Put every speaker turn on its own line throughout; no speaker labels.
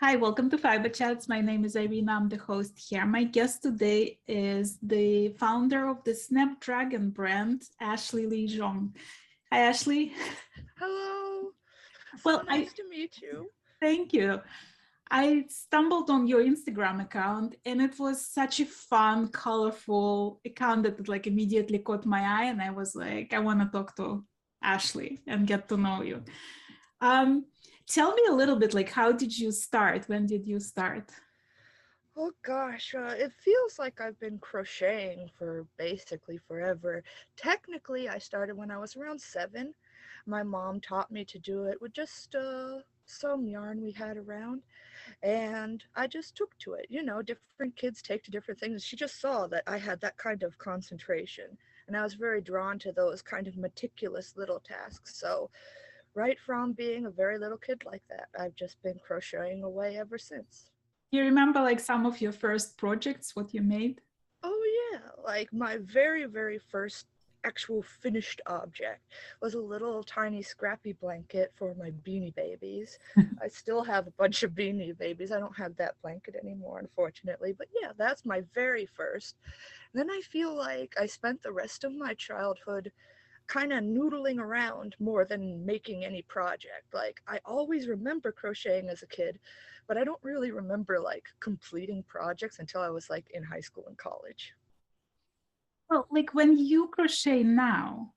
Hi, welcome to Fiberchats. My name is Irina. I'm the host here. My guest today is the founder of the Snapdragon Brand, Ashley Lee Zhong. Hi, Ashley.
Hello.
Well,
So nice to meet you.
thank you. I stumbled on your Instagram account and it was such a fun, colorful account that it like immediately caught my eye. And I was like, I want to talk to Ashley and get to know you. Um, Tell me a little bit, like, how did you start? When did you start?
Oh gosh, it feels like I've been crocheting for basically forever. Technically, I started when I was around 7. My mom taught me to do it with just some yarn we had around, and I just took to it. You know, different kids take to different things. She just saw that I had that kind of concentration, and I was very drawn to those kind of meticulous little tasks. So, right from being a very little kid like that, I've just been crocheting away ever since.
You remember like some of your first projects, what you made?
Oh, yeah, like my very, very first actual finished object was a little tiny scrappy blanket for my beanie babies. I still have a bunch of beanie babies. I don't have that blanket anymore, unfortunately. But yeah, that's my very first. Then I feel like I spent the rest of my childhood kind of noodling around more than making any project. Like I always remember crocheting as a kid, but I don't really remember like completing projects until I was like in high school and college.
Well, like when you crochet now,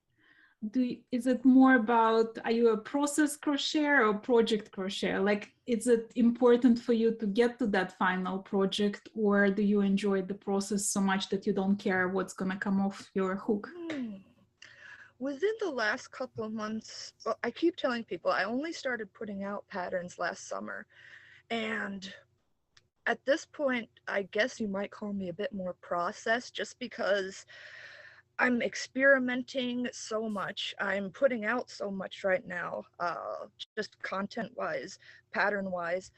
is it more about, are you a process crocheter or project crocheter? Like, is it important for you to get to that final project, or do you enjoy the process so much that you don't care what's gonna come off your hook?
Hmm. Within the last couple of months, well, I keep telling people I only started putting out patterns last summer. And at this point, I guess you might call me a bit more processed just because I'm experimenting so much. I'm putting out so much right now, just content wise, pattern wise.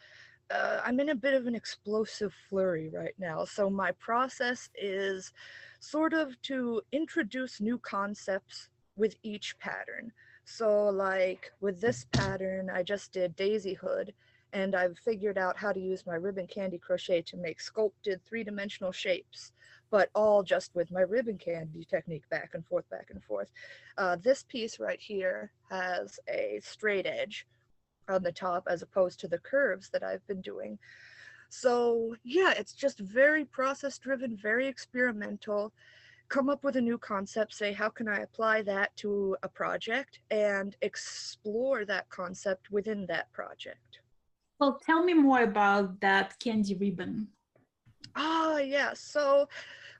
I'm in a bit of an explosive flurry right now. So my process is sort of to introduce new concepts with each pattern. So, like with this pattern, I just did Daisy Hood, and I've figured out how to use my Ribbon Candy Crochet to make sculpted three-dimensional shapes, but all just with my Ribbon Candy technique back and forth, back and forth. This piece right here has a straight edge on the top as opposed to the curves that I've been doing. So, yeah, it's just very process driven, very experimental. Come up with a new concept, say, how can I apply that to a project, and explore that concept within that project.
Well, tell me more about that candy ribbon.
Ah, yeah. So,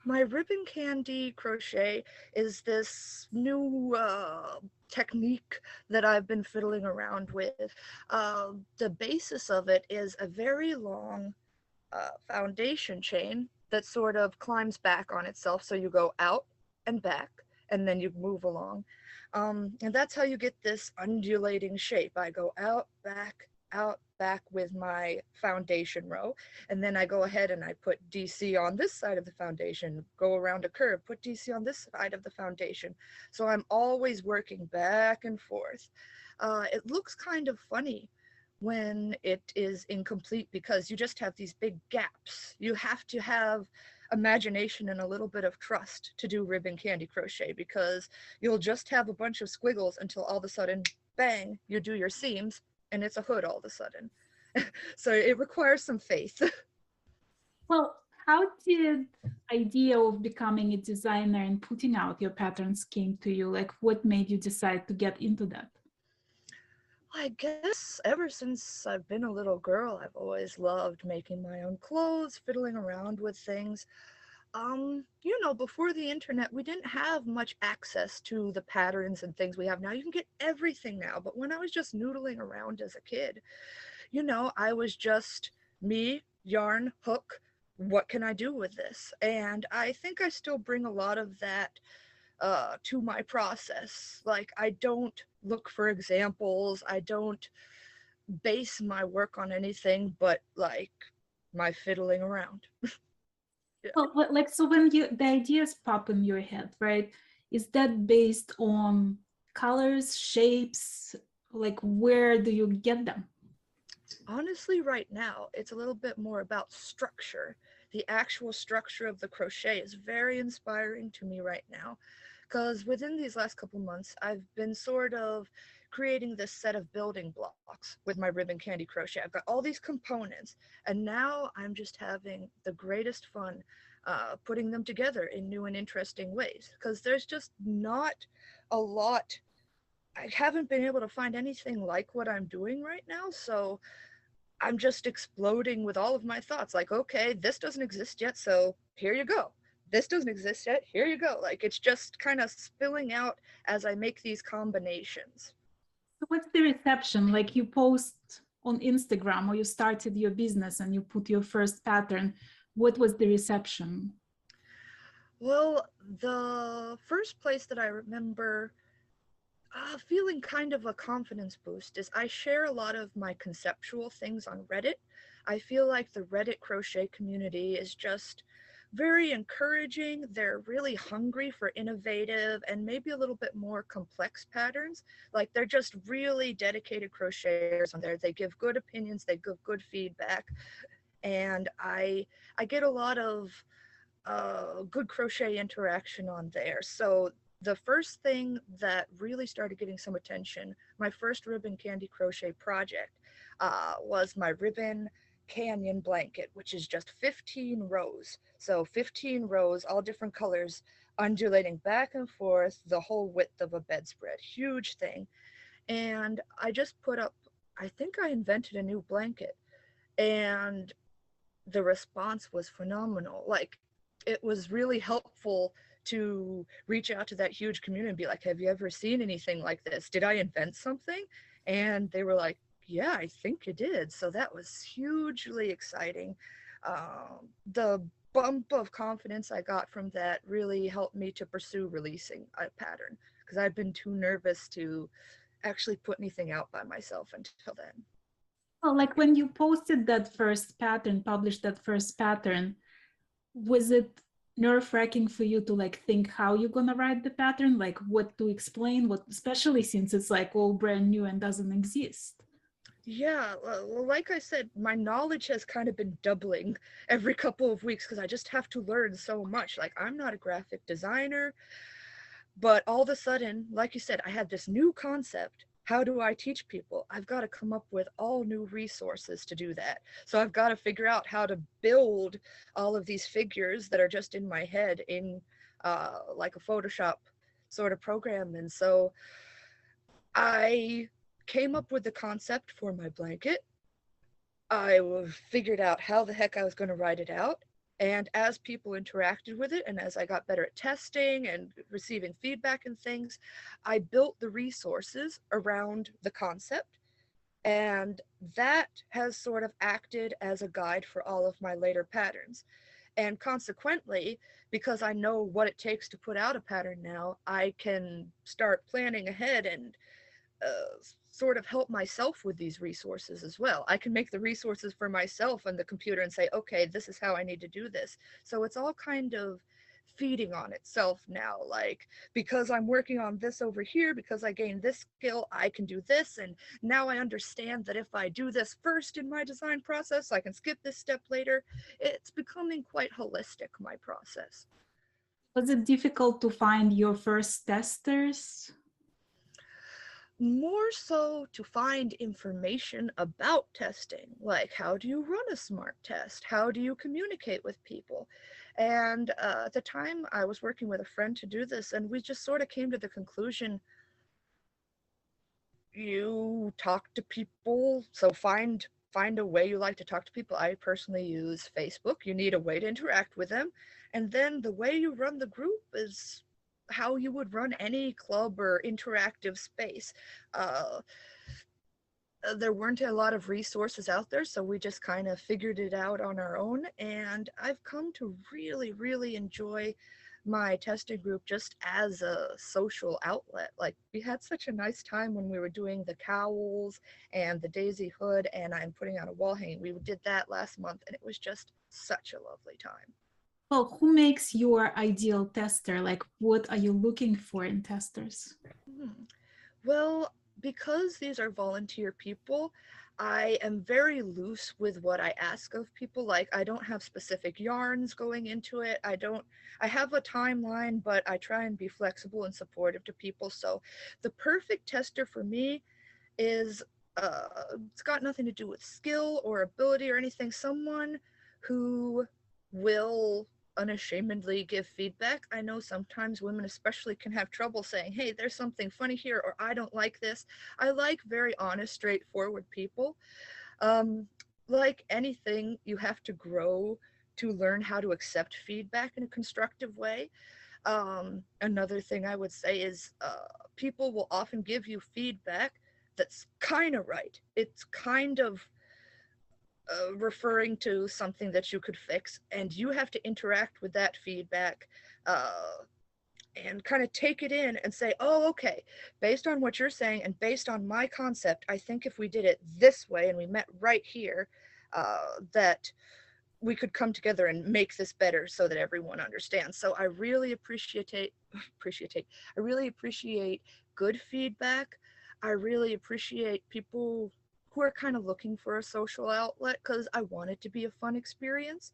my ribbon candy crochet is this new technique that I've been fiddling around with. The basis of it is a very long foundation chain that sort of climbs back on itself. So you go out and back, and then you move along. And that's how you get this undulating shape. I go out, back with my foundation row. And then I go ahead and I put DC on this side of the foundation, go around a curve, put DC on this side of the foundation. So I'm always working back and forth. It looks kind of funny when it is incomplete because you just have these big gaps. You have to have imagination and a little bit of trust to do ribbon candy crochet because you'll just have a bunch of squiggles until all of a sudden, bang, you do your seams and it's a hood all of a sudden. So it requires some faith.
Well, how did idea of becoming a designer and putting out your patterns came to you? Like, what made you decide to get into that?
I guess ever since I've been a little girl, I've always loved making my own clothes, fiddling around with things. Before the internet, we didn't have much access to the patterns and things we have now. You can get everything now, but when I was just noodling around as a kid, I was just me, yarn, hook. What can I do with this? And I think I still bring a lot of that to my process. Like, I don't look for examples, I don't base my work on anything but like my fiddling around. Yeah.
Well, like, so when the ideas pop in your head, right? Is that based on colors, shapes? Like, where do you get them?
Honestly, right now, it's a little bit more about structure. The actual structure of the crochet is very inspiring to me right now, because within these last couple months, I've been sort of creating this set of building blocks with my Ribbon Candy Crochet. I've got all these components, and now I'm just having the greatest fun putting them together in new and interesting ways, because there's just not a lot. I haven't been able to find anything like what I'm doing right now, so I'm just exploding with all of my thoughts. Like, okay, this doesn't exist yet, so here you go. This doesn't exist yet, here you go. Like, it's just kind of spilling out as I make these combinations.
So what's the reception? Like you post on Instagram or you started your business and you put your first pattern. What was the reception?
Well, the first place that I remember feeling kind of a confidence boost is I share a lot of my conceptual things on Reddit. I feel like the Reddit crochet community is just very encouraging. They're really hungry for innovative and maybe a little bit more complex patterns. Like they're just really dedicated crocheters on there. They give good opinions, they give good feedback, and I get a lot of good crochet interaction on there. So the first thing that really started getting some attention, my first Ribbon Candy Crochet project, was my Ribbon Canyon blanket, which is just 15 rows. So 15 rows, all different colors, undulating back and forth the whole width of a bedspread. Huge thing. And I just put up, I think I invented a new blanket. And the response was phenomenal. Like, it was really helpful to reach out to that huge community and be like, have you ever seen anything like this? Did I invent something? And they were like, yeah, I think you did. So that was hugely exciting. The bump of confidence I got from that really helped me to pursue releasing a pattern, because I'd been too nervous to actually put anything out by myself until then.
Well, like when you posted that first pattern, published that first pattern, was it nerve-wracking for you to like think how you're gonna write the pattern, like what to explain, what, especially since it's like all brand new and doesn't exist?
Yeah, well, like I said, my knowledge has kind of been doubling every couple of weeks because I just have to learn so much. Like, I'm not a graphic designer, but all of a sudden, like you said, I had this new concept. How do I teach people? I've got to come up with all new resources to do that. So I've got to figure out how to build all of these figures that are just in my head in like a Photoshop sort of program. And so I came up with the concept for my blanket. I figured out how the heck I was going to write it out. And as people interacted with it, and as I got better at testing and receiving feedback and things, I built the resources around the concept. And that has sort of acted as a guide for all of my later patterns. And consequently, because I know what it takes to put out a pattern now, I can start planning ahead and sort of help myself with these resources as well. I can make the resources for myself on the computer and say, okay, this is how I need to do this. So it's all kind of feeding on itself now. Like, because I'm working on this over here, because I gained this skill, I can do this. And now I understand that if I do this first in my design process, I can skip this step later. It's becoming quite holistic, my process.
Was it difficult to find your first testers?
More so to find information about testing, like how do you run a smart test? How do you communicate with people? And at the time, I was working with a friend to do this, and we just sort of came to the conclusion, you talk to people, so find a way you like to talk to people. I personally use Facebook. You need a way to interact with them, and then the way you run the group is how you would run any club or interactive space. Uh, there weren't a lot of resources out there, so we just kind of figured it out on our own. And I've come to really, really enjoy my testing group just as a social outlet. Like, we had such a nice time when we were doing the cowls and the daisy hood, and I'm putting out a wall hanging. We did that last month, and it was just such a lovely time.
Well, who makes your ideal tester? Like, what are you looking for in testers?
Hmm. Well, because these are volunteer people, I am very loose with what I ask of people. Like, I don't have specific yarns going into it. I have a timeline, but I try and be flexible and supportive to people. So the perfect tester for me is, it's got nothing to do with skill or ability or anything. Someone who will unashamedly give feedback. I know sometimes women especially can have trouble saying, hey, there's something funny here, or I don't like this. I like very honest, straightforward people. Like anything, you have to grow to learn how to accept feedback in a constructive way. Another thing I would say is, people will often give you feedback that's kind of right. It's kind of referring to something that you could fix, and you have to interact with that feedback, and kind of take it in and say, oh, okay, based on what you're saying and based on my concept, I think if we did it this way and we met right here, that we could come together and make this better so that everyone understands. So I really appreciate good feedback. I really appreciate people who are kind of looking for a social outlet, because I want it to be a fun experience.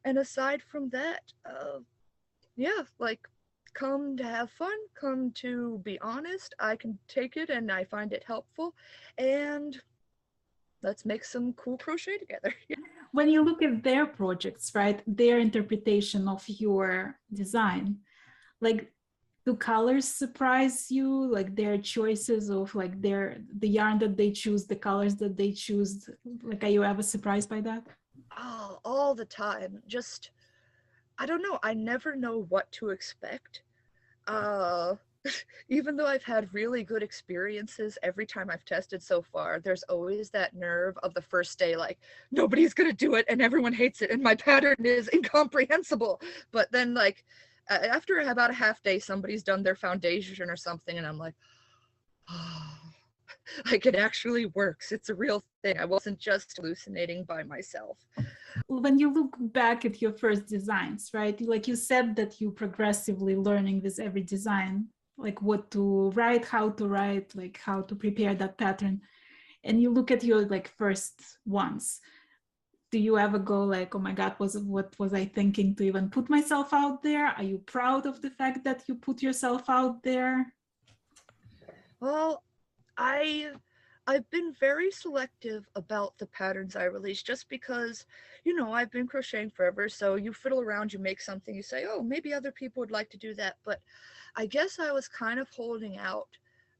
And aside from that, yeah, like, come to have fun, come to be honest. I can take it and I find it helpful. And let's make some cool crochet together.
When you look at their projects, right, their interpretation of your design, like, do colors surprise you? Like their choices of like the yarn that they choose, the colors that they choose, like, are you ever surprised by that?
Oh, all the time. Just, I don't know. I never know what to expect. Uh, Even though I've had really good experiences every time I've tested so far, there's always that nerve of the first day, like, nobody's gonna do it and everyone hates it and my pattern is incomprehensible. But then, like, after about a half day, somebody's done their foundation or something, and I'm like, oh, like, it actually works. It's a real thing. I wasn't just hallucinating by myself.
When you look back at your first designs, right, like you said that you progressively learning with every design, like what to write, how to write, like how to prepare that pattern, and you look at your like first ones, do you ever go like, oh my god, what was I thinking to even put myself out there? Are you proud of the fact that you put yourself out there?
Well, I've been very selective about the patterns I release, just because, I've been crocheting forever. So you fiddle around, you make something, you say, oh, maybe other people would like to do that. But I guess I was kind of holding out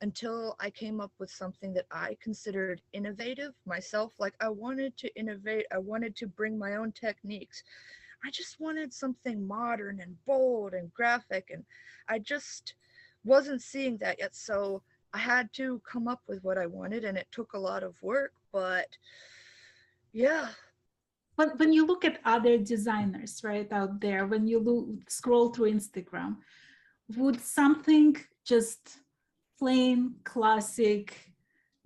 until I came up with something that I considered innovative myself. Like, I wanted to innovate. I wanted to bring my own techniques. I just wanted something modern and bold and graphic. And I just wasn't seeing that yet. So I had to come up with what I wanted, and it took a lot of work, but yeah.
But when you look at other designers right out there, when you scroll through Instagram, would something just plain classic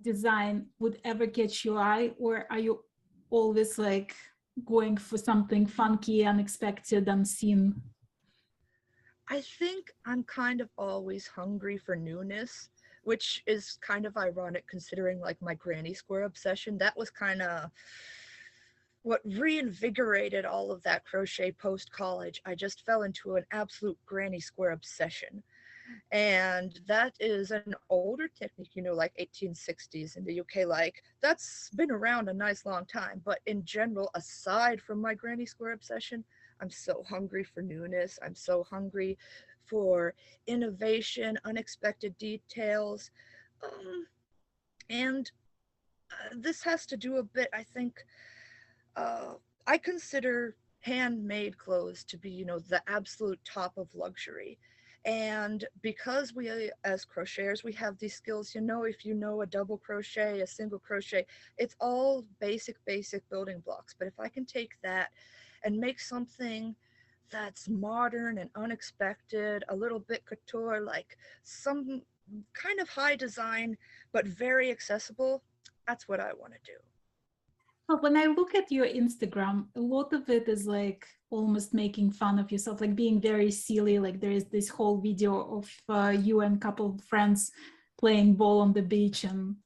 design would ever catch your eye, or are you always like going for something funky, unexpected, unseen?
I think I'm kind of always hungry for newness, which is kind of ironic considering, like, my granny square obsession. That was kind of what reinvigorated all of that crochet post-college. I just fell into an absolute granny square obsession. And that is an older technique, like 1860s in the UK. Like, that's been around a nice long time. But in general, aside from my granny square obsession, I'm so hungry for newness. I'm so hungry for innovation, unexpected details. And this has to do a bit, I think, I consider handmade clothes to be, the absolute top of luxury. And because we, as crocheters, we have these skills, if you know a double crochet, a single crochet, it's all basic building blocks. But if I can take that and make something that's modern and unexpected, a little bit couture, like some kind of high design, but very accessible, that's what I want to do.
When I look at your Instagram, a lot of it is like almost making fun of yourself, like being very silly. Like there is this whole video of you and a couple of friends playing ball on the beach. And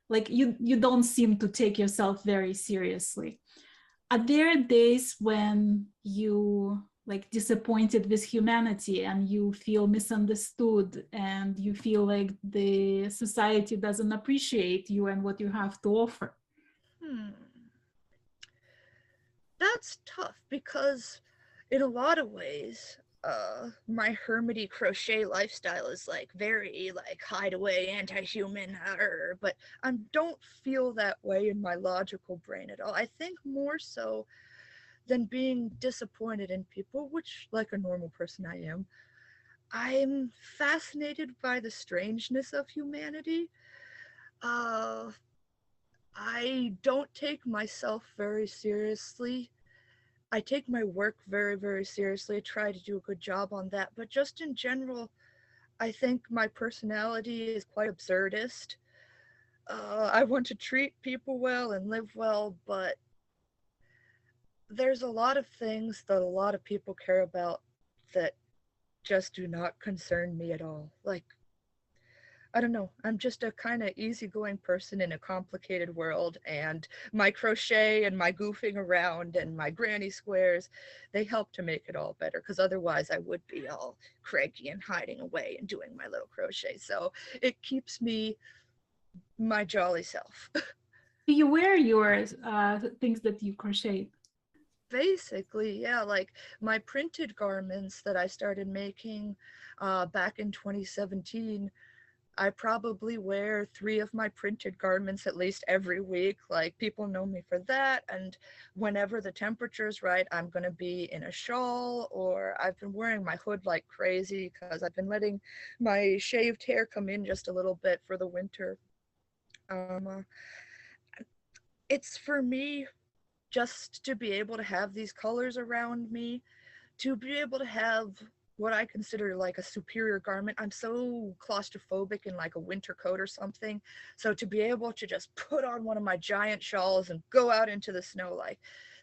like you don't seem to take yourself very seriously. Are there days when you like disappointed with humanity and you feel misunderstood and you feel like the society doesn't appreciate you and what you have to offer?
Hmm. That's tough because in a lot of ways, my hermity crochet lifestyle is like very like hideaway, anti-human, but I don't feel that way in my logical brain at all. I think more so than being disappointed in people, which like a normal person I am, I'm fascinated by the strangeness of humanity. Uh, I don't take myself very seriously. I take my work very, very seriously. I try to do a good job on that. But just in general, I think my personality is quite absurdist. I want to treat people well and live well, but there's a lot of things that a lot of people care about that just do not concern me at all. Like, I don't know. I'm just a kind of easygoing person in a complicated world, and my crochet and my goofing around and my granny squares, they help to make it all better, because otherwise I would be all cranky and hiding away and doing my little crochet. So it keeps me my jolly self.
Do you wear your things that you crochet?
Basically, yeah, like my printed garments that I started making back in 2017, I probably wear 3 of my printed garments at least every week. Like, people know me for that. And whenever the temperature's right, I'm going to be in a shawl, or I've been wearing my hood like crazy because I've been letting my shaved hair come in just a little bit for the winter. Um, it's for me just to be able to have these colors around me, to be able to have what I consider like a superior garment. I'm so claustrophobic in like a winter coat or something. So to be able to just put on one of my giant shawls and go out into the snow, like,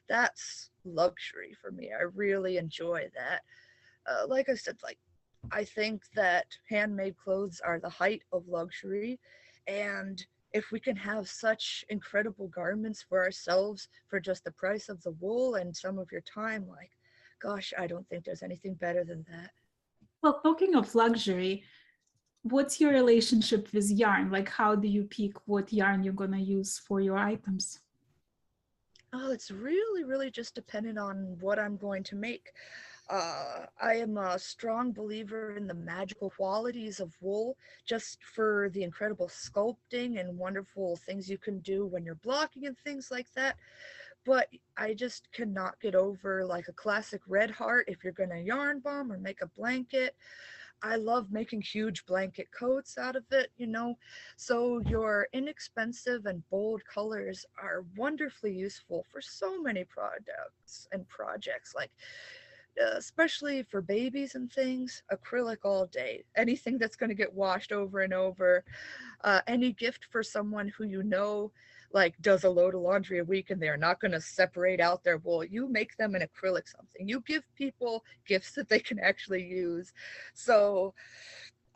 that's luxury for me. I really enjoy that. Like I said, like, I think that handmade clothes are the height of luxury. And if we can have such incredible garments for ourselves for just the price of the wool and some of your time, like, gosh, I don't think there's anything better than that.
Well, talking of luxury, what's your relationship with yarn? Like, how do you pick what yarn you're gonna use for your items?
Oh, it's really, really just dependent on what I'm going to make. I am a strong believer in the magical qualities of wool, just for the incredible sculpting and wonderful things you can do when you're blocking and things like that. But I just cannot get over like a classic red heart if you're gonna yarn bomb or make a blanket. I love making huge blanket coats out of it, you know. So your inexpensive and bold colors are wonderfully useful for so many products and projects, like especially for babies and things. Acrylic all day. Anything that's going to get washed over and over. Any gift for someone who you know like does a load of laundry a week and they're not going to separate out their wool, you make them an acrylic something. You give people gifts that they can actually use. So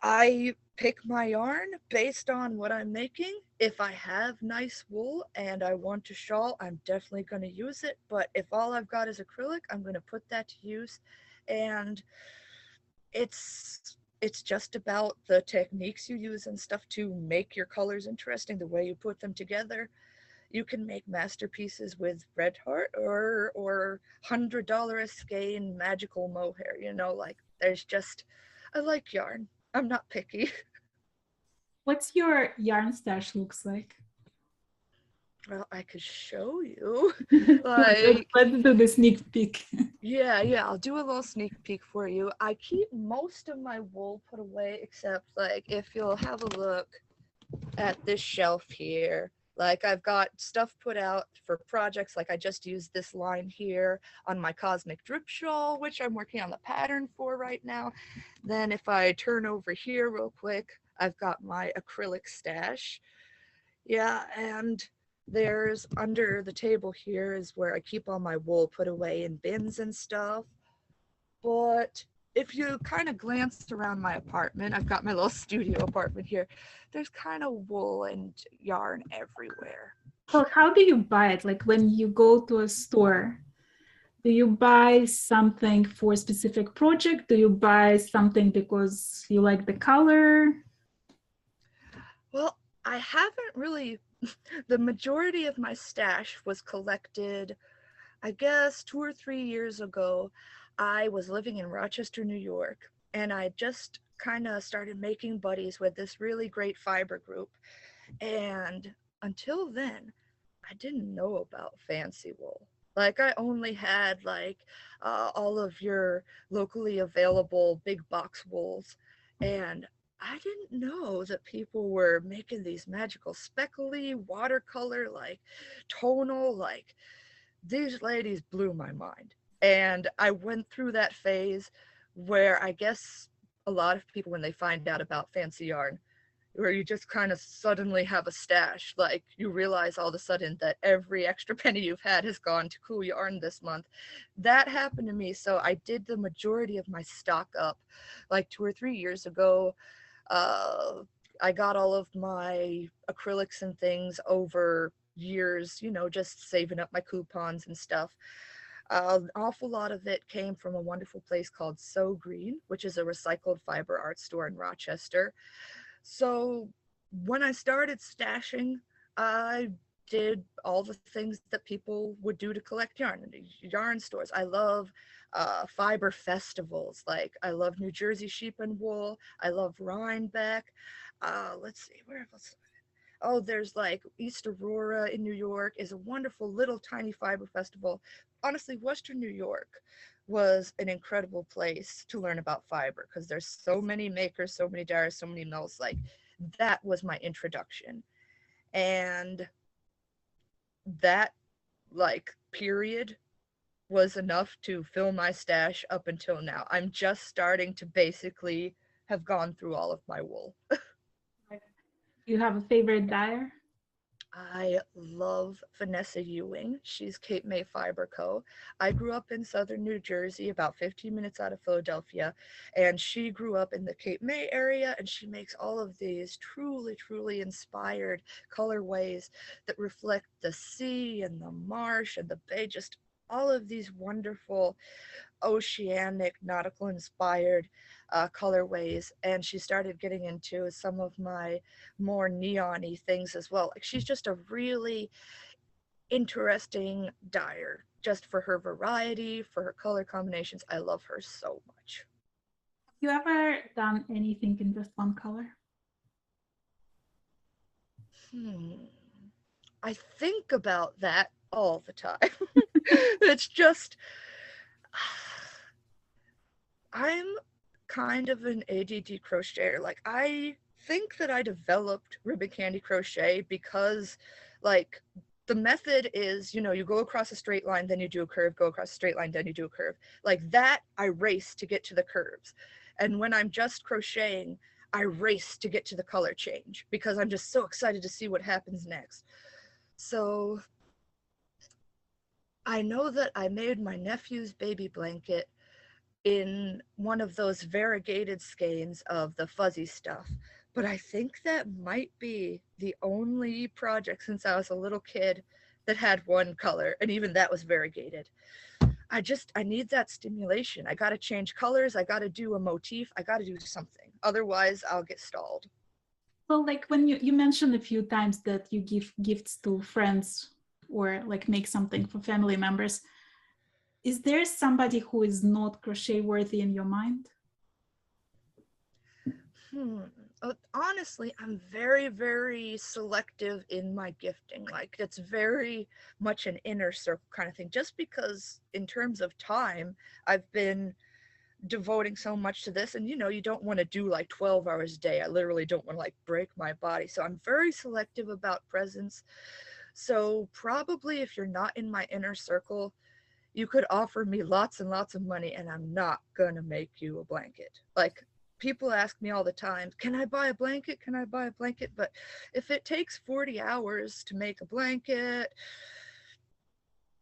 I pick my yarn based on what I'm making. If I have nice wool and I want to shawl, I'm definitely going to use it. But if all I've got is acrylic, I'm going to put that to use. And it's just about the techniques you use and stuff to make your colors interesting, the way you put them together. You can make masterpieces with red heart or $100 skein magical mohair, you know, like, there's just, I like yarn. I'm not picky.
What's your yarn stash looks like?
Well, I could show you.
let's,
Like,
let's do the sneak peek.
yeah, I'll do a little sneak peek for you. I keep most of my wool put away, except like if you'll have a look at this shelf here. Like, I've got stuff put out for projects. Like, I just used this line here on my cosmic drip shawl, which I'm working on the pattern for right now. Then if I turn over here real quick, I've got my acrylic stash. Yeah, and there's under the table here is where I keep all my wool put away in bins and stuff. But if you kind of glance around my apartment, I've got my little studio apartment here, there's kind of wool and yarn everywhere.
So how do you buy it? Like when you go to a store, do you buy something for a specific project? Do you buy something because you like the color?
Well, I haven't really, the majority of my stash was collected, I guess 2 or 3 years ago. I was living in Rochester, New York, and I just kind of started making buddies with this really great fiber group. And until then, I didn't know about fancy wool. Like I only had like all of your locally available big box wools, and I didn't know that people were making these magical speckly watercolor, like tonal, like these ladies blew my mind. And I went through that phase where I guess a lot of people, when they find out about fancy yarn, where you just kind of suddenly have a stash. Like you realize all of a sudden that every extra penny you've had has gone to cool yarn this month. That happened to me. So I did the majority of my stock up like 2 or 3 years ago. Uh, I got all of my acrylics and things over years, you know, just saving up my coupons and stuff. An awful lot of it came from a wonderful place called So Green, which is a recycled fiber art store in Rochester. So when I started stashing, I did all the things that people would do to collect yarn. Yarn stores. I love fiber festivals. Like I love New Jersey Sheep and Wool. I love Rhinebeck. Let's see, where else? Oh, there's like East Aurora in New York is a wonderful little tiny fiber festival. Honestly, Western New York was an incredible place to learn about fiber because there's so many makers, so many dyers, so many mills. Like that was my introduction. And that like period was enough to fill my stash up until now. I'm just starting to basically have gone through all of my wool.
You have a favorite dyer?
I love Vanessa Ewing. She's Cape May Fiber Co. I grew up in southern New Jersey, about 15 minutes out of Philadelphia, and she grew up in the Cape May area, and she makes all of these truly, truly inspired colorways that reflect the sea and the marsh and the bay, just all of these wonderful oceanic, nautical inspired colorways. And she started getting into some of my more neon-y things as well. Like she's just a really interesting dyer just for her variety, for her color combinations. I love her so much.
Have you ever done anything in just one color?
I think about that all the time. It's just, I'm kind of an ADD crocheter. Like I think that I developed Ribbon Candy Crochet because like the method is, you know, you go across a straight line, then you do a curve, go across a straight line, then you do a curve. Like that, I race to get to the curves. And when I'm just crocheting, I race to get to the color change because I'm just so excited to see what happens next. So I know that I made my nephew's baby blanket in one of those variegated skeins of the fuzzy stuff. But I think that might be the only project since I was a little kid that had one color, and even that was variegated. I need that stimulation. I got to change colors. I got to do a motif. I got to do something. Otherwise, I'll get stalled.
Well, like when you mentioned a few times that you give gifts to friends or like make something for family members, is there somebody who is not crochet worthy in your mind?
Honestly, I'm very, very selective in my gifting. Like it's very much an inner circle kind of thing. Just because in terms of time, I've been devoting so much to this, and you know, you don't want to do like 12 hours a day. I literally don't want to like break my body. So I'm very selective about presents. So probably if you're not in my inner circle, you could offer me lots and lots of money and I'm not gonna make you a blanket. Like people ask me all the time, can I buy a blanket? Can I buy a blanket? But if it takes 40 hours to make a blanket,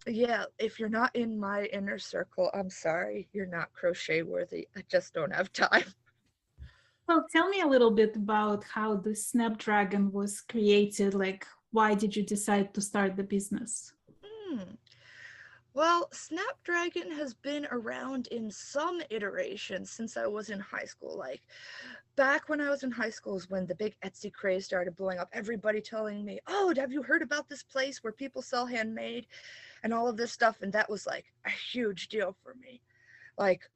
Yeah, if you're not in my inner circle, I'm sorry, you're not crochet worthy. I just don't have time.
Well, tell me a little bit about how the Snapdragon was created. Like, why did you decide to start the business?
Hmm. Well, Snapdragon has been around in some iterations since I was in high school. Like back when I was in high school is when the big Etsy craze started blowing up. Everybody telling me, "Oh, have you heard about this place where people sell handmade and all of this stuff?" And that was like a huge deal for me. Like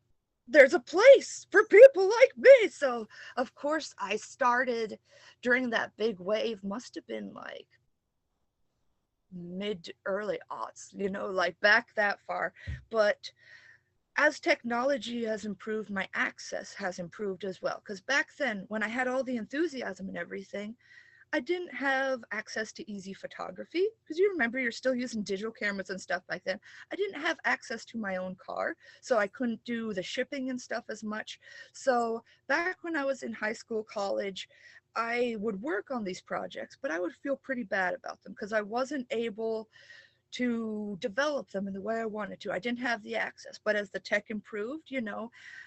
there's a place for people like me. So, of course, I started during that big wave, must have been like mid early aughts, like back that far. But as technology has improved, my access has improved as well. Because back then, when I had all the enthusiasm and everything, I didn't have access to easy photography because you remember you're still using digital cameras and stuff back then. I didn't have access to my own car, so I couldn't do the shipping and stuff as much. So back when I was in high school, college, I would work on these projects, but I would feel pretty bad about them because I wasn't able to develop them in the way I wanted to. I didn't have the access, but as the tech improved,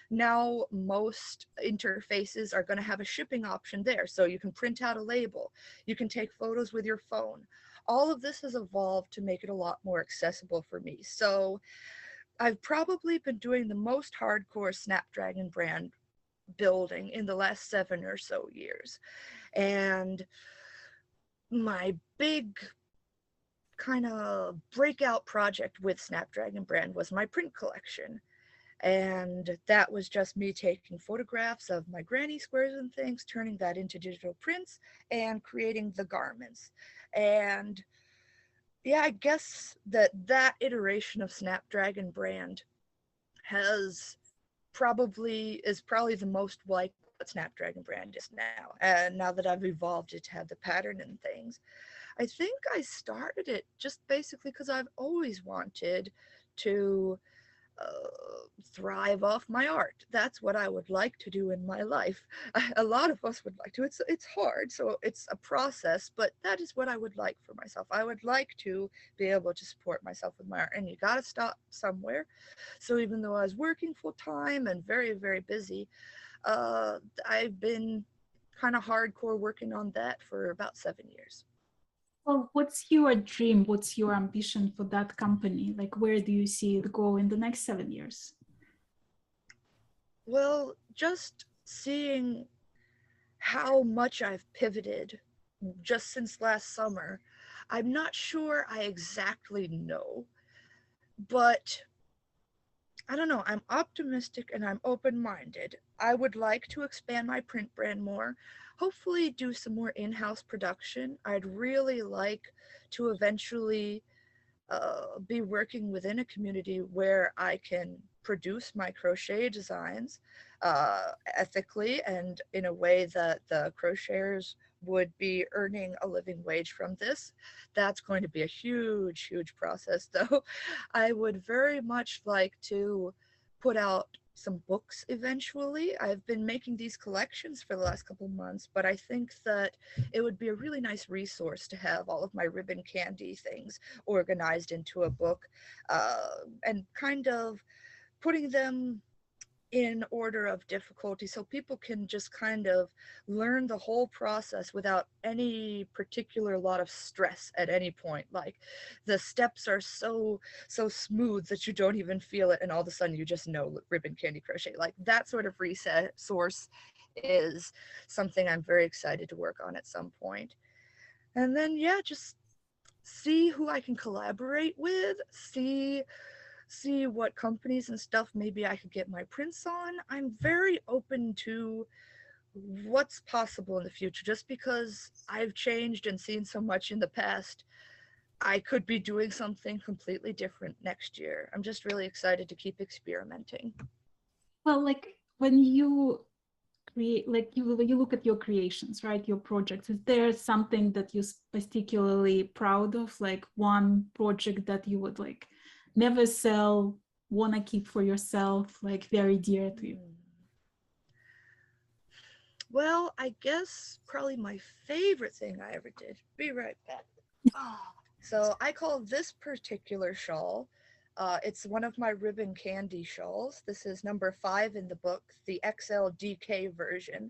now most interfaces are going to have a shipping option there. So you can print out a label, you can take photos with your phone. All of this has evolved to make it a lot more accessible for me. So I've probably been doing the most hardcore Snapdragon brand building in the last 7 or so years. And my big kind of breakout project with Snapdragon Brand was my print collection. And that was just me taking photographs of my granny squares and things, turning that into digital prints, and creating the garments. And yeah, I guess that iteration of Snapdragon Brand has probably the most like what Snapdragon Brand is now. And now that I've evolved it to have the pattern and things, I think I started it just basically because I've always wanted to thrive off my art. That's what I would like to do in my life. A lot of us would like to. It's hard, so it's a process, but that is what I would like for myself. I would like to be able to support myself with my art, and you got to stop somewhere. So even though I was working full time and very, very busy, I've been kind of hardcore working on that for about 7 years.
Well, what's your dream? What's your ambition for that company? Like, where do you see it go in the next 7 years?
Well, just seeing how much I've pivoted just since last summer, I'm not sure I exactly know, but I don't know. I'm optimistic and I'm open minded. I would like to expand my print brand more, hopefully, do some more in house production. I'd really like to eventually be working within a community where I can produce my crochet designs ethically and in a way that the crocheters would be earning a living wage from this. That's going to be a huge, huge process, though. I would very much like to put out some books eventually. I've been making these collections for the last couple months, but I think that it would be a really nice resource to have all of my ribbon candy things organized into a book, and kind of putting them in order of difficulty so people can just kind of learn the whole process without any particular lot of stress at any point. Like the steps are so smooth that you don't even feel it, and all of a sudden you just know ribbon candy crochet. Like that sort of reset source is something I'm very excited to work on at some point. And then yeah, just see who I can collaborate with, see what companies and stuff maybe I could get my prints on. I'm very open to what's possible in the future. Just because I've changed and seen so much in the past, I could be doing something completely different next year. I'm just really excited to keep experimenting.
Well, like when you create, like you look at your creations, right? Your projects. Is there something that you're particularly proud of? Like one project that you would like never sell, want to keep for yourself, like very dear to you?
Well, I guess probably my favorite thing I ever did. Be right back. Oh. So I call this particular shawl, it's one of my Ribbon Candy shawls. This is number 5 in the book, the XLDK version.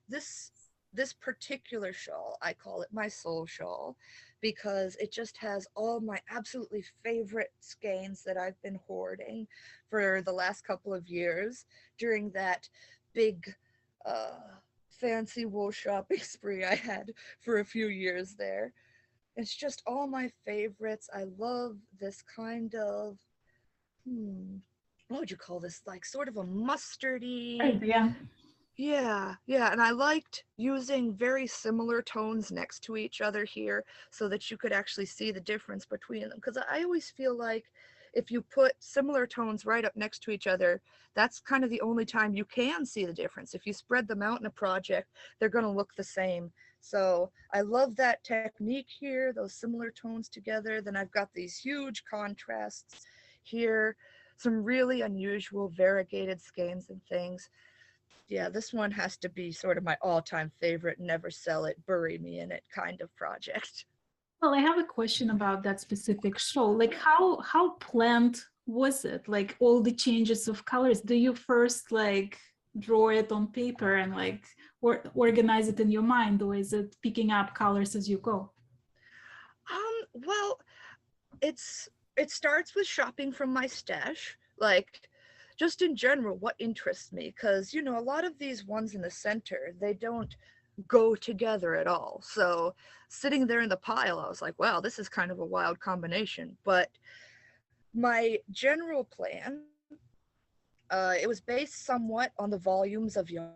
This this particular shawl, I call it my soul shawl because it just has all my absolutely favorite skeins that I've been hoarding for the last couple of years during that big uh, fancy wool shopping spree I had for a few years there. It's just all my favorites. I love this kind of, what would you call this? Like sort of a mustardy.
Right, yeah.
Yeah, and I liked using very similar tones next to each other here so that you could actually see the difference between them. Because I always feel like if you put similar tones right up next to each other, that's kind of the only time you can see the difference. If you spread them out in a project, they're going to look the same. So I love that technique here, those similar tones together. Then I've got these huge contrasts here, some really unusual variegated skeins and things. Yeah, this one has to be sort of my all-time favorite, never sell it, bury me in it kind of project.
Well, I have a question about that specific show. Like how planned was it? Like all the changes of colors. Do you first like draw it on paper and like organize it in your mind, or is it picking up colors as you go?
Well, it starts with shopping from my stash, like just in general, what interests me, because a lot of these ones in the center, they don't go together at all. So sitting there in the pile, I was like, wow, this is kind of a wild combination. But my general plan, it was based somewhat on the volumes of yarn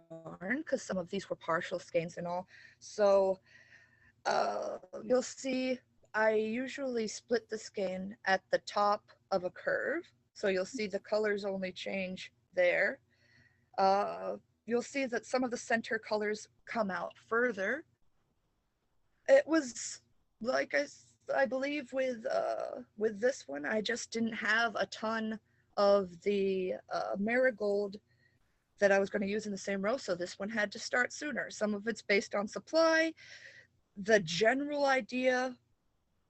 because some of these were partial skeins and all. So you'll see I usually split the skein at the top of a curve. So you'll see the colors only change there. Uh, you'll see that some of the center colors come out further. It was like I believe with this one, I just didn't have a ton of the marigold that I was going to use in the same row, so this one had to start sooner. Some of it's based on supply. The general idea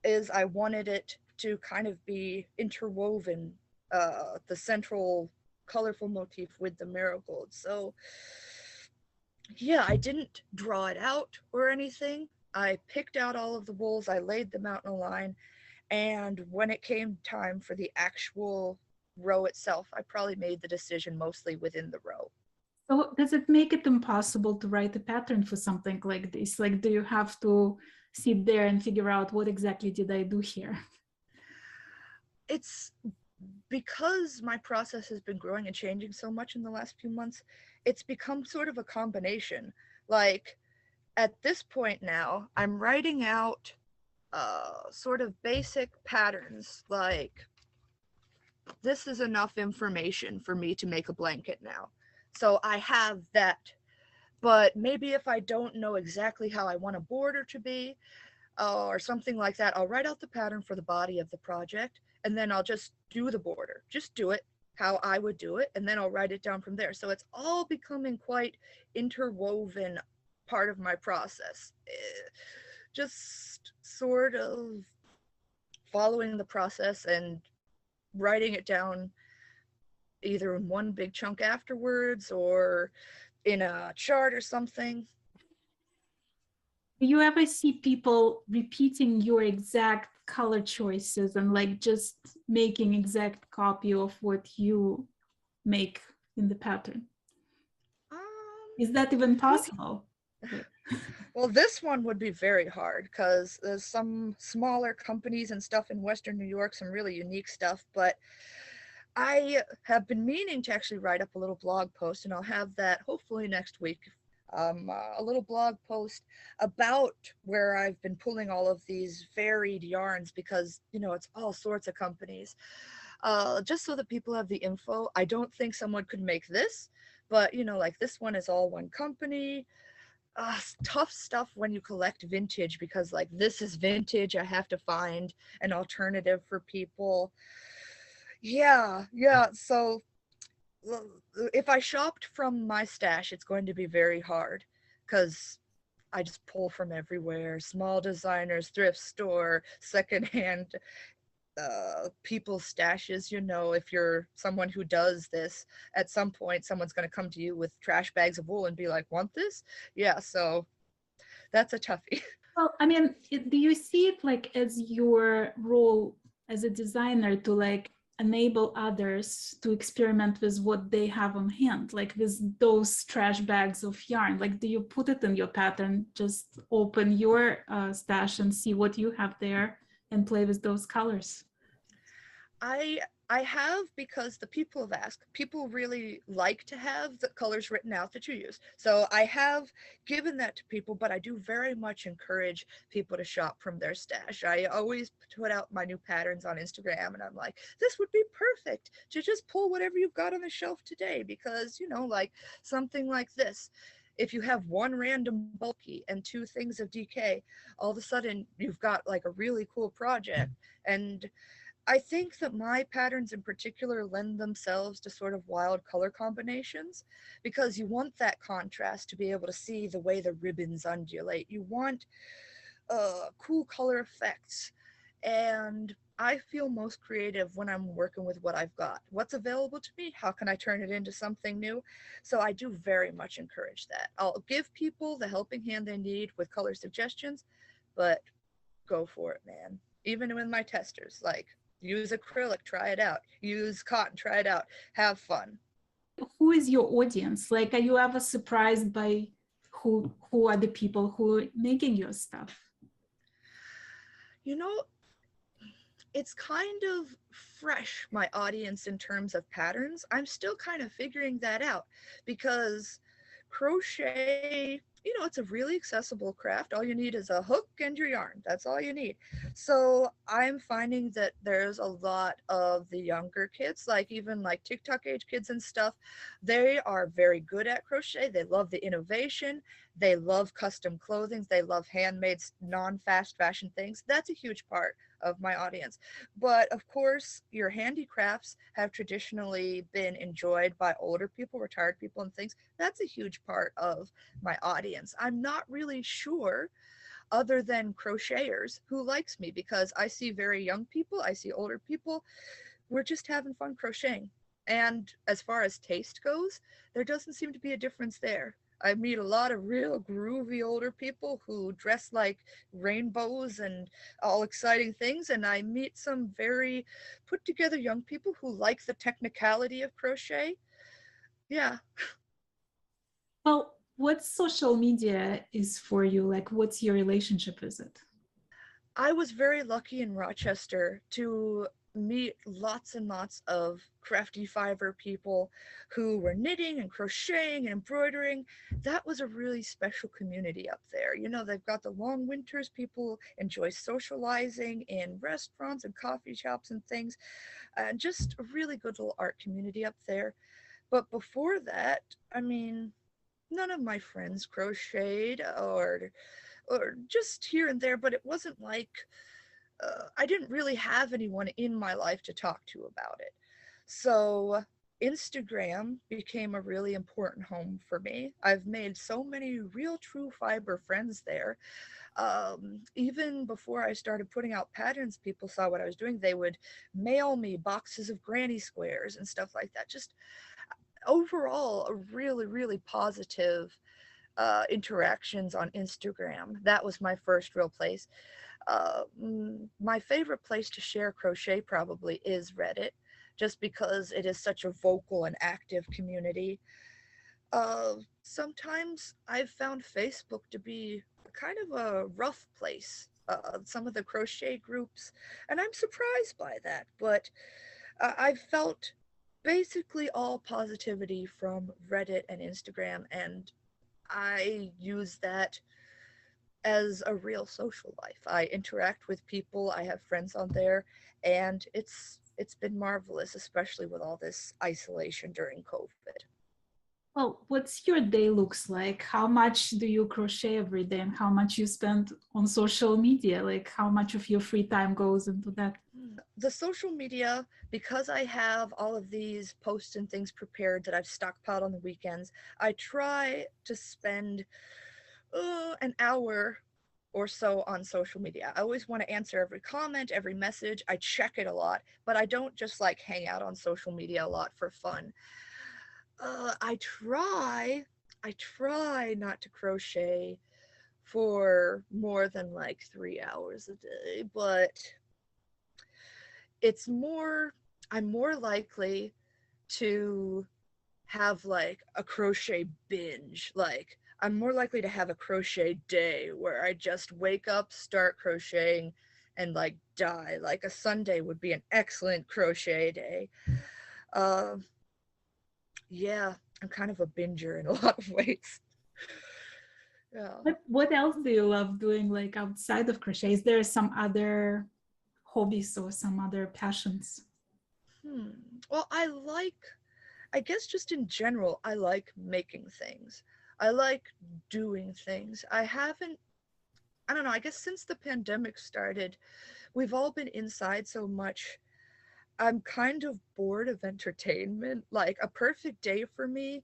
is I wanted it to kind of be interwoven, the central colorful motif with the marigold. So yeah, I didn't draw it out or anything. I picked out all of the wools, I laid them out in a line, and when it came time for the actual row itself, I probably made the decision mostly within the row.
So does it make it impossible to write a pattern for something like this? Like, do you have to sit there and figure out what exactly did I do here?
It's because my process has been growing and changing so much in the last few months, it's become sort of a combination. Like at this point now, I'm writing out sort of basic patterns. Like this is enough information for me to make a blanket now. So I have that. But maybe if I don't know exactly how I want a border to be, or something like that, I'll write out the pattern for the body of the project, and then I'll just do the border. Just do it how I would do it, and then I'll write it down from there. So it's all becoming quite interwoven part of my process. Just sort of following the process and writing it down either in one big chunk afterwards or in a chart or something.
Do you ever see people repeating your exact color choices and like just making exact copy of what you make in the pattern? Is that even possible?
Well, this one would be very hard because there's some smaller companies and stuff in Western New York, some really unique stuff. But I have been meaning to actually write up a little blog post, and I'll have that hopefully next week. A little blog post about where I've been pulling all of these varied yarns because, it's all sorts of companies. Just so that people have the info. I don't think someone could make this, but, like this one is all one company. Tough stuff when you collect vintage because like this is vintage, I have to find an alternative for people. Yeah, so if I shopped from my stash, it's going to be very hard because I just pull from everywhere, small designers, thrift store, secondhand, people's stashes. You know, if you're someone who does this, at some point someone's going to come to you with trash bags of wool and be like, want this? Yeah, so that's a toughie.
Well, I mean, do you see it like as your role as a designer to like enable others to experiment with what they have on hand, like with those trash bags of yarn? Like, do you put it in your pattern, just open your stash and see what you have there and play with those colors?
I I have, because the people have asked. People really like to have the colors written out that you use. So I have given that to people, but I do very much encourage people to shop from their stash. I always put out my new patterns on Instagram and I'm like, this would be perfect to just pull whatever you've got on the shelf today, because, you know, like something like this. If you have one random bulky and two things of DK, all of a sudden you've got like a really cool project. And I think that my patterns in particular lend themselves to sort of wild color combinations, because you want that contrast to be able to see the way the ribbons undulate. You want cool color effects. And I feel most creative when I'm working with what I've got. What's available to me? How can I turn it into something new? So I do very much encourage that. I'll give people the helping hand they need with color suggestions, but go for it, man. Even with my testers, like, use acrylic, try it out. Use cotton, try it out. Have fun.
Who is your audience? Like, are you ever surprised by who are the people who are making your stuff?
You know, it's kind of fresh, my audience, in terms of patterns. I'm still kind of figuring that out, because crochet, you know, it's a really accessible craft. All you need is a hook and your yarn. That's all you need. So I'm finding that there's a lot of the younger kids, like even like TikTok age kids and stuff. They are very good at crochet. They love the innovation. They love custom clothing. They love handmade, non-fast fashion things. That's a huge part of my audience. But of course, your handicrafts have traditionally been enjoyed by older people, retired people, and things. That's a huge part of my audience. I'm not really sure, other than crocheters, who likes me, because I see very young people, I see older people. We're just having fun crocheting. And as far as taste goes, there doesn't seem to be a difference there. I meet a lot of real groovy older people who dress like rainbows and all exciting things, and I meet some very put together young people who like the technicality of crochet. Yeah.
Well, what social media is for you? Like, what's your relationship with it?
I was very lucky in Rochester to meet lots and lots of crafty fiber people who were knitting and crocheting and embroidering. That was a really special community up there. You know, they've got the long winters, people enjoy socializing in restaurants and coffee shops and things, and just a really good little art community up there. But before that, I mean, none of my friends crocheted, or just here and there, but it wasn't like I didn't really have anyone in my life to talk to about it. So Instagram became a really important home for me. I've made so many real true fiber friends there. Even before I started putting out patterns, people saw what I was doing. They would mail me boxes of granny squares and stuff like that. Just overall, a really, really positive interactions on Instagram. That was my first real place. My favorite place to share crochet probably is Reddit, just because it is such a vocal and active community. Sometimes I've found Facebook to be kind of a rough place. Some of the crochet groups, and I'm surprised by that, but I've felt basically all positivity from Reddit and Instagram, and I use that as a real social life. I interact with people, I have friends on there, and it's been marvelous, especially with all this isolation during COVID.
Well, what's your day looks like? How much do you crochet every day and how much you spend on social media? Like, how much of your free time goes into that?
The social media, because I have all of these posts and things prepared that I've stockpiled on the weekends, I try to spend an hour or so on social media. I always want to answer every comment, every message. I check it a lot, but I don't just like hang out on social media a lot for fun. I try not to crochet for more than like 3 hours a day, but it's more, I'm more likely to have like a crochet binge. Like, I'm more likely to have a crochet day where I just wake up, start crocheting, and like die. Like a Sunday would be an excellent crochet day. Uh, yeah, I'm kind of a binger in a lot of ways. Yeah.
What else do you love doing like outside of crochet? Is there some other hobbies or some other passions?
Hmm. Well, I guess just in general, I like making things. I like doing things. I don't know, I guess since the pandemic started, we've all been inside so much. I'm kind of bored of entertainment. Like, a perfect day for me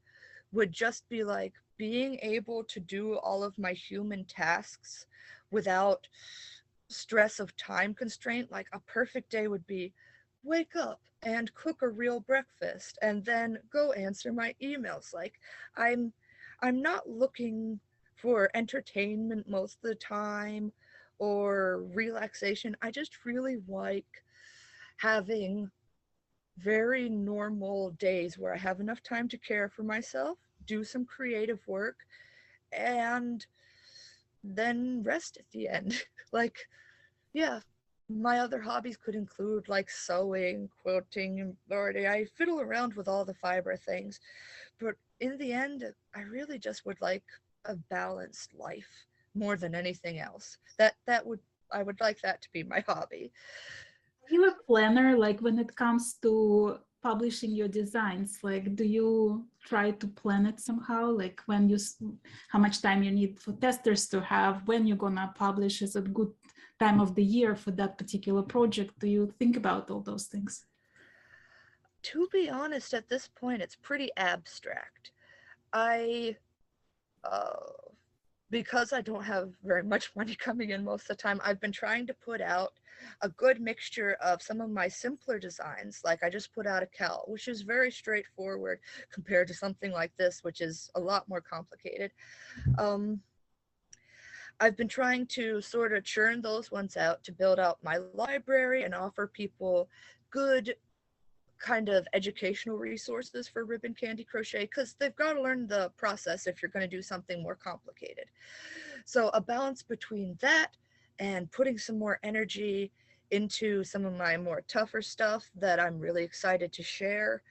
would just be like being able to do all of my human tasks without stress of time constraint. Like, a perfect day would be wake up and cook a real breakfast and then go answer my emails. Like, I'm I'm not looking for entertainment most of the time or relaxation. I just really like having very normal days where I have enough time to care for myself, do some creative work, and then rest at the end. Like, yeah, my other hobbies could include like sewing, quilting, embroidery. I fiddle around with all the fiber things, but in the end, I really just would like a balanced life more than anything else. I would like that to be my hobby.
Are you a planner, like when it comes to publishing your designs? Like, do you try to plan it somehow? Like when how much time you need for testers to have, when you're gonna publish, is it good time of the year for that particular project? Do you think about all those things?
To be honest, at this point, it's pretty abstract. I uh, because I don't have very much money coming in most of the time, I've been trying to put out a good mixture of some of my simpler designs. Like, I just put out a cowl, which is very straightforward compared to something like this, which is a lot more complicated. Um, I've been trying to sort of churn those ones out to build out my library and offer people good kind of educational resources for ribbon candy crochet, because they've got to learn the process if you're going to do something more complicated. So a balance between that and putting some more energy into some of my more tougher stuff that I'm really excited to share.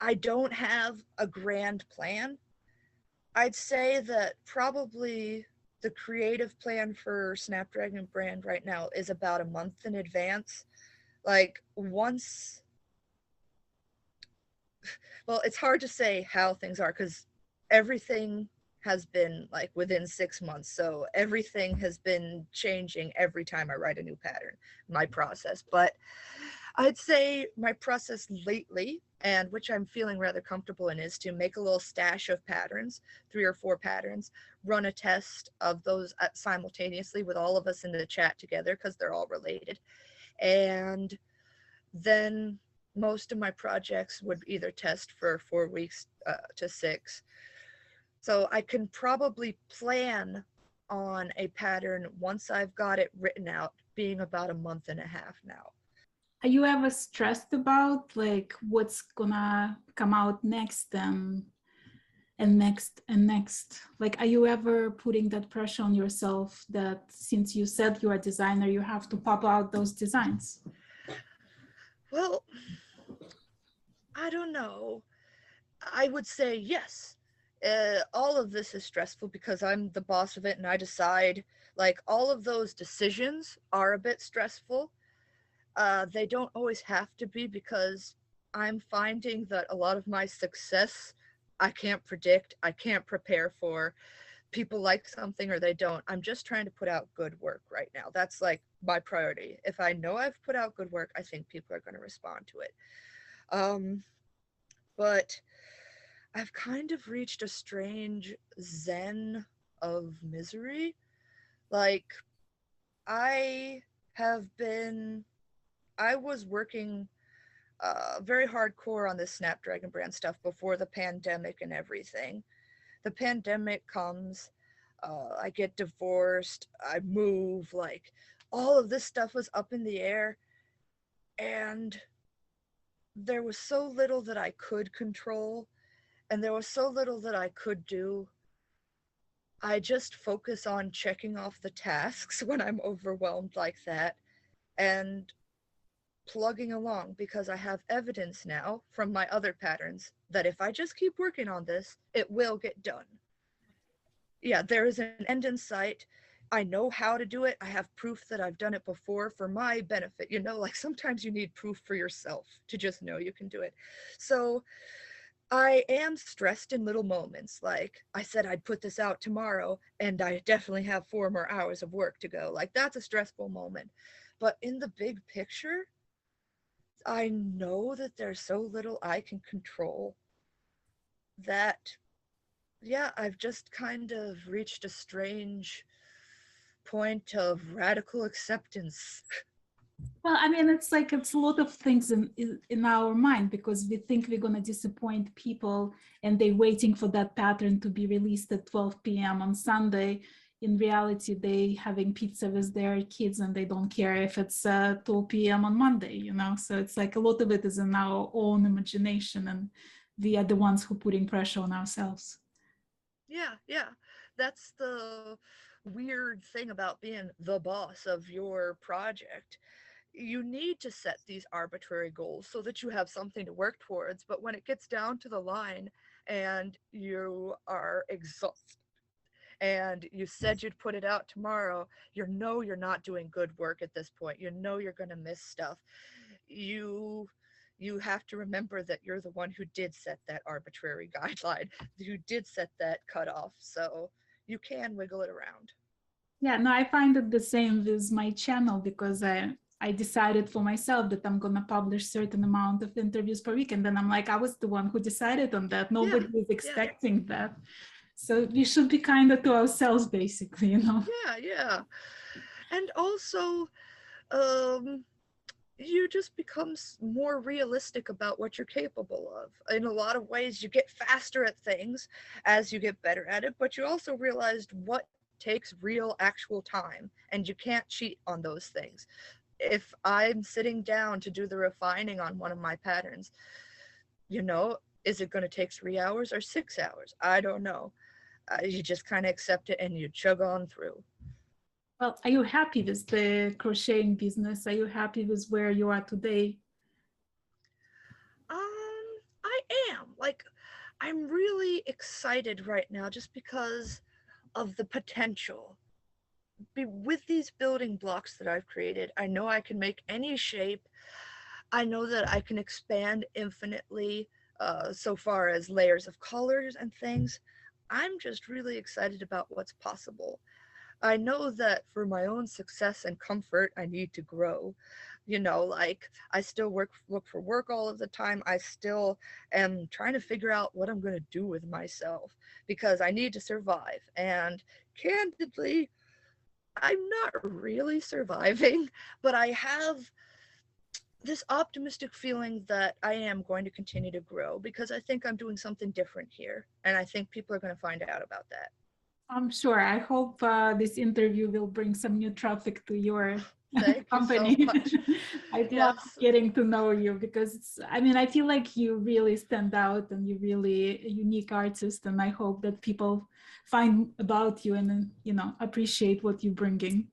I don't have a grand plan. I'd say that probably the creative plan for Snapdragon Brand right now is about a month in advance. Like, once, well, it's hard to say how things are because everything has been like within 6 months. So everything has been changing every time I write a new pattern, my process. But I'd say my process lately, and which I'm feeling rather comfortable in, is to make a little stash of patterns, 3 or 4 patterns, run a test of those simultaneously with all of us in the chat together because they're all related. And then most of my projects would either test for 4 weeks to 6. So I can probably plan on a pattern once I've got it written out, being about a month and a half now.
Are you ever stressed about like what's gonna come out next and next and next? Like, are you ever putting that pressure on yourself that since you said you're a designer, you have to pop out those designs?
Well, I don't know. I would say yes. All of this is stressful because I'm the boss of it and I decide. Like, all of those decisions are a bit stressful. They don't always have to be because I'm finding that a lot of my success I can't predict, I can't prepare for. People like something or they don't. I'm just trying to put out good work right now. That's like my priority. If I know I've put out good work, I think people are going to respond to it. But I've kind of reached a strange zen of misery. Like, I I was working very hardcore on this Snapdragon brand stuff before the pandemic and everything. The pandemic comes, I get divorced, I move, like, all of this stuff was up in the air, and there was so little that I could control, and there was so little that I could do. I just focus on checking off the tasks when I'm overwhelmed like that and plugging along, because I have evidence now from my other patterns that if I just keep working on this, it will get done. Yeah, there is an end in sight. I know how to do it. I have proof that I've done it before for my benefit. You know, like sometimes you need proof for yourself to just know you can do it. So I am stressed in little moments. Like I said, I'd put this out tomorrow, and I definitely have 4 more hours of work to go. Like that's a stressful moment. But in the big picture, I know that there's so little I can control that, yeah, I've just kind of reached a strange point of radical acceptance.
Well, I mean, it's like it's a lot of things in our mind, because we think we're going to disappoint people and they're waiting for that pattern to be released at 12 p.m. on Sunday. In reality, they having pizza with their kids and they don't care if it's 12 p.m. on Monday, you know? So it's like a lot of it is in our own imagination, and we are the ones who putting pressure on ourselves.
Yeah. That's the weird thing about being the boss of your project. You need to set these arbitrary goals so that you have something to work towards. But when it gets down to the line and you are exhausted and you said you'd put it out tomorrow, you know you're not doing good work at this point. You know you're going to miss stuff. You have to remember that you're the one who did set that arbitrary guideline, who did set that cutoff. So you can wiggle it around.
Yeah, no, I find it the same with my channel, because I decided for myself that I'm gonna publish certain amount of interviews per week, and then I'm like, I was the one who decided on that. Nobody was expecting that. So we should be kinder to ourselves, basically, you know.
Yeah. And also, you just become more realistic about what you're capable of. In a lot of ways, you get faster at things as you get better at it, but you also realized what takes real, actual time, and you can't cheat on those things. If I'm sitting down to do the refining on one of my patterns, you know, is it going to take 3 hours or 6 hours? I don't know. You just kind of accept it and you chug on through.
Well, are you happy with the crocheting business? Are you happy with where you are today?
I am. Like, I'm really excited right now just because of the potential. With these building blocks that I've created, I know I can make any shape. I know that I can expand infinitely so far as layers of colors and things. I'm just really excited about what's possible. I know that for my own success and comfort, I need to grow. You know, like I still look for work all of the time. I still am trying to figure out what I'm going to do with myself because I need to survive. And candidly, I'm not really surviving, but I have this optimistic feeling that I am going to continue to grow because I think I'm doing something different here. And I think people are going to find out about that.
I'm sure. I hope this interview will bring some new traffic to your company.
Thank you so much.
I'd love getting to know you, because I mean, I feel like you really stand out and you're really a unique artist. And I hope that people find about you and, you know, appreciate what you're bringing.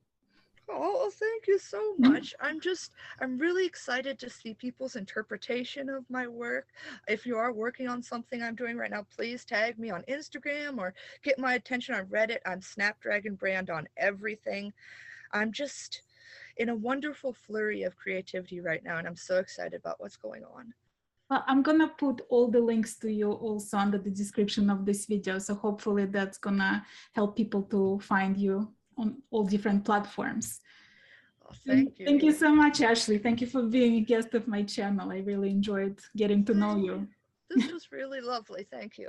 Oh, thank you so much. I'm really excited to see people's interpretation of my work. If you are working on something I'm doing right now, please tag me on Instagram or get my attention on Reddit. I'm Snapdragon Brand on everything. I'm just in a wonderful flurry of creativity right now, and I'm so excited about what's going on.
Well, I'm gonna put all the links to you also under the description of this video. So hopefully that's gonna help people to find you on all different platforms.
Oh, thank you.
Thank you so much, Ashley. Thank you for being a guest of my channel. I really enjoyed getting to know you.
This was really lovely. Thank you.